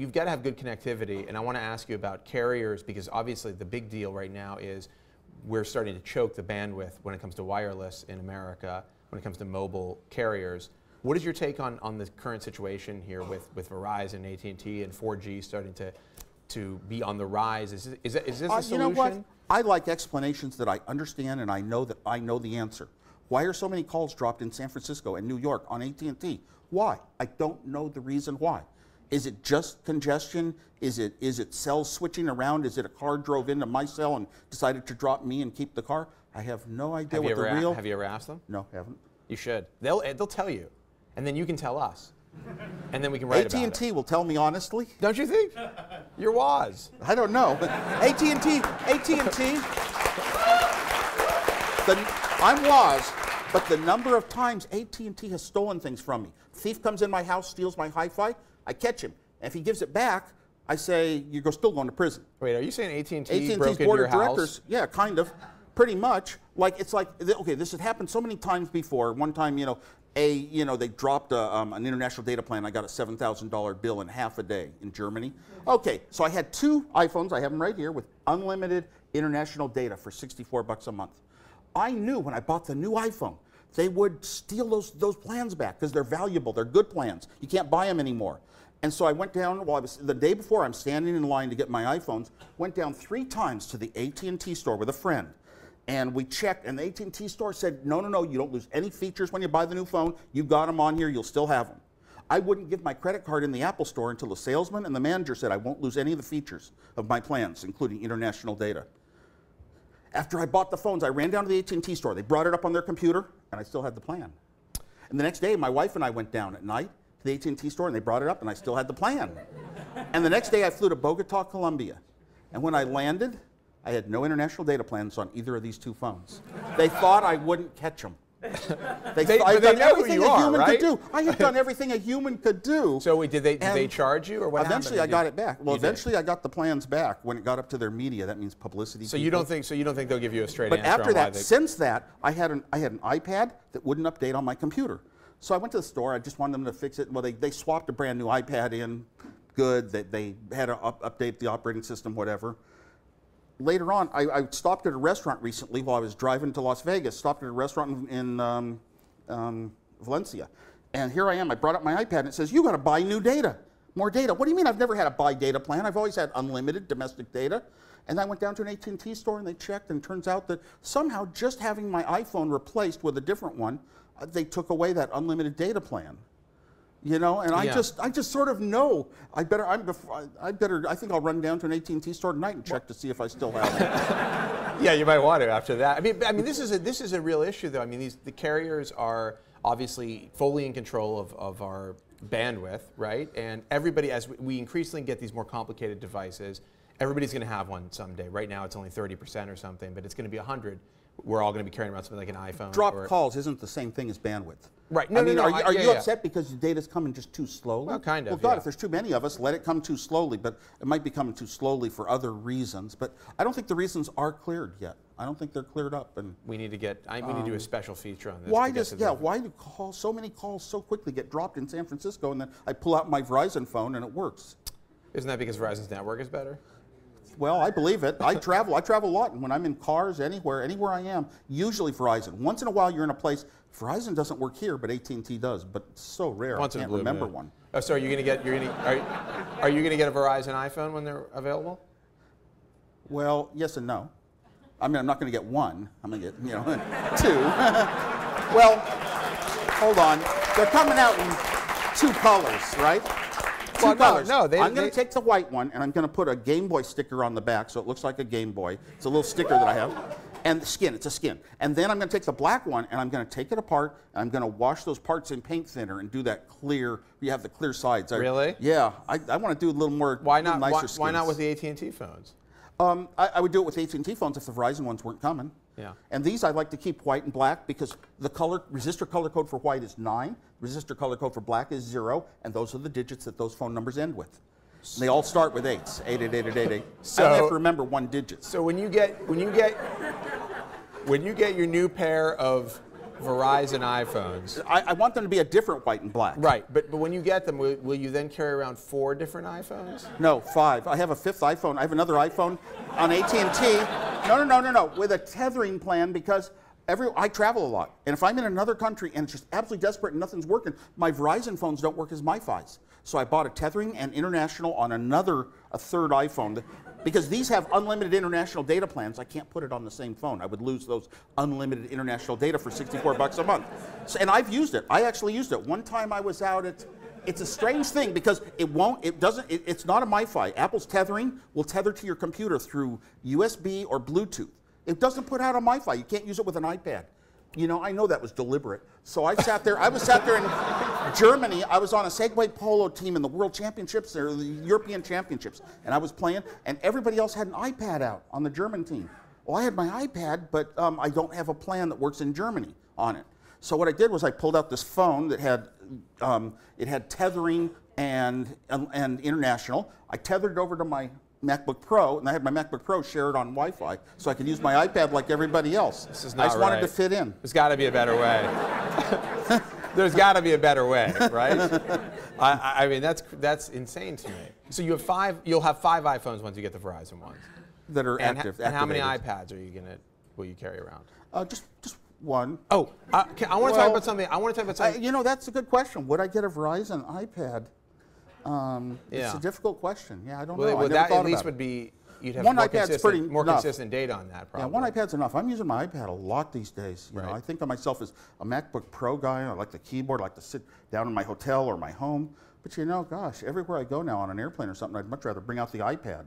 You've got to have good connectivity, and I want to ask you about carriers, because obviously the big deal right now is we're starting to choke the bandwidth when it comes to wireless in America, when it comes to mobile carriers. What is your take on the current situation here with Verizon, AT&T, and 4G starting to be on the rise? Is this a solution? You know what? I like explanations that I understand and I know the answer. Why are so many calls dropped in San Francisco and New York on AT&T? Why? I don't know the reason why. Is it just congestion? Is it cells switching around? Is it a car drove into my cell and decided to drop me and keep the car? I have no idea what the real... Have you ever asked them? No, haven't. You should. They'll tell you, and then you can tell us, and then we can write about it. AT&T will tell me honestly. Don't you think? You're Woz. I don't know, but AT&T, I'm Woz, but the number of times AT&T has stolen things from me. Thief comes in my house, steals my hi-fi, I catch him. And if he gives it back, I say, you're still going to prison. Wait, are you saying AT&T broke into AT&T's board your of house? directors, yeah, kind of, pretty much. Like, it's like, okay, this has happened so many times before. One time, they dropped an international data plan. I got a $7,000 bill in half a day in Germany. Okay, so I had 2 iPhones, I have them right here, with unlimited international data for $64 a month. I knew when I bought the new iPhone, they would steal those plans back because they're valuable, they're good plans. You can't buy them anymore. And so I went down, the day before I'm standing in line to get my iPhones, went down 3 times to the AT&T store with a friend. And we checked, and the AT&T store said, no, you don't lose any features when you buy the new phone. You've got them on here, you'll still have them. I wouldn't give my credit card in the Apple store until the salesman and the manager said I won't lose any of the features of my plans, including international data. After I bought the phones, I ran down to the AT&T store. They brought it up on their computer, and I still had the plan. And the next day, my wife and I went down at night to the AT&T store, and they brought it up, and I still had the plan. And the next day, I flew to Bogota, Colombia. And when I landed, I had no international data plans on either of these 2 phones. They thought I wouldn't catch them. They done everything a human could do. I had done everything a human could do. So wait, did they charge you, or what happened? Eventually, I got it back. Well, eventually, I got the plans back when it got up to their media. That means publicity. So you don't think they'll give you a straight answer? But after that, since that, I had an iPad that wouldn't update on my computer. So I went to the store. I just wanted them to fix it. Well, they swapped a brand new iPad in. Good. They had to update the operating system, whatever. Later on, I stopped at a restaurant recently while I was driving to Las Vegas. Stopped at a restaurant in Valencia. And here I am. I brought up my iPad, and it says, you got to buy new data, more data. What do you mean I've never had a buy data plan? I've always had unlimited domestic data. And I went down to an AT&T store, and they checked, and it turns out that somehow just having my iPhone replaced with a different one, they took away that unlimited data plan. You know, and I just sort of know. I think I'll run down to an AT&T store tonight and check to see if I still have it. Yeah, you might want to after that. I mean, this is a real issue, though. I mean, the carriers are obviously fully in control of our bandwidth, right? And everybody, as we increasingly get these more complicated devices, everybody's going to have one someday. Right now, it's only 30% or something, but it's going to be 100. We're all going to be carrying around something like an iPhone. Dropped calls isn't the same thing as bandwidth. Right. Are you upset because the data's coming just too slowly? Well, kind of. Well, God, if there's too many of us, let it come too slowly. But it might be coming too slowly for other reasons. But I don't think the reasons are cleared yet. I don't think they're cleared up. And we need to do a special feature on this. Why do so many calls so quickly get dropped in San Francisco, and then I pull out my Verizon phone and it works? Isn't that because Verizon's network is better? Well, I believe it. I travel a lot, and when I'm in cars, anywhere I am, usually Verizon. Once in a while, you're in a place. Verizon doesn't work here, but AT&T does. But it's so rare. I can't remember one. Oh, so are you going to get are you going to get a Verizon iPhone when they're available? Well, yes and no. I mean, I'm not going to get one. I'm going to get 2. Well, hold on. They're coming out in 2 colors, right? Well, $2. No, I'm going to take the white one, and I'm going to put a Game Boy sticker on the back so it looks like a Game Boy. It's a little sticker that I have. And the skin, it's a skin. And then I'm going to take the black one, and I'm going to take it apart, and I'm going to wash those parts in paint thinner and do that clear, you have the clear sides. Really? Yeah. I want to do a little more nicer skins. Why not with the AT&T phones? I would do it with AT&T phones if the Verizon ones weren't coming. Yeah. And these I like to keep white and black because the resistor color code for white is 9, resistor color code for black is 0, and those are the digits that those phone numbers end with. And they all start with 8s, 88888. So I don't have to remember 1 digit. So when you get your new pair of Verizon iPhones. I want them to be a different white and black. Right, but when you get them, will you then carry around 4 different iPhones? No, 5. I have a 5th iPhone. I have another iPhone on AT&T. No, with a tethering plan because I travel a lot. And if I'm in another country and it's just absolutely desperate and nothing's working, my Verizon phones don't work as MiFis. So I bought a tethering and international on a 3rd iPhone. Because these have unlimited international data plans, I can't put it on the same phone. I would lose those unlimited international data for $64 a month. So, and I've used it. I actually used it. One time I was out at, it's a strange thing because it's not a MiFi. Apple's tethering will tether to your computer through USB or Bluetooth. It doesn't put out a MiFi. You can't use it with an iPad. You know, I know that was deliberate. So I sat there in Germany. I was on a Segway Polo team in the World Championships or the European Championships. And I was playing, and everybody else had an iPad out on the German team. Well, I had my iPad, but I don't have a plan that works in Germany on it. So what I did was I pulled out this phone that had, it had tethering and international. I tethered it over to my MacBook Pro, and I had my MacBook Pro shared on Wi-Fi, so I could use my iPad like everybody else. This is not I just wanted to fit in. There's got to be a better way. There's got to be a better way, right? I mean, that's insane to me. So you have 5. You'll have 5 iPhones once you get the Verizon ones that are active. And how many iPads will you carry around? Just one. Oh, I want to talk about something. You know, that's a good question. Would I get a Verizon iPad? It's a difficult question. Yeah, I don't know. Well, that at least would be, you'd have more consistent data on that, probably. Yeah, one iPad's enough. I'm using my iPad a lot these days. You know, I think of myself as a MacBook Pro guy. I like the keyboard. I like to sit down in my hotel or my home. But you know, gosh, everywhere I go now on an airplane or something, I'd much rather bring out the iPad.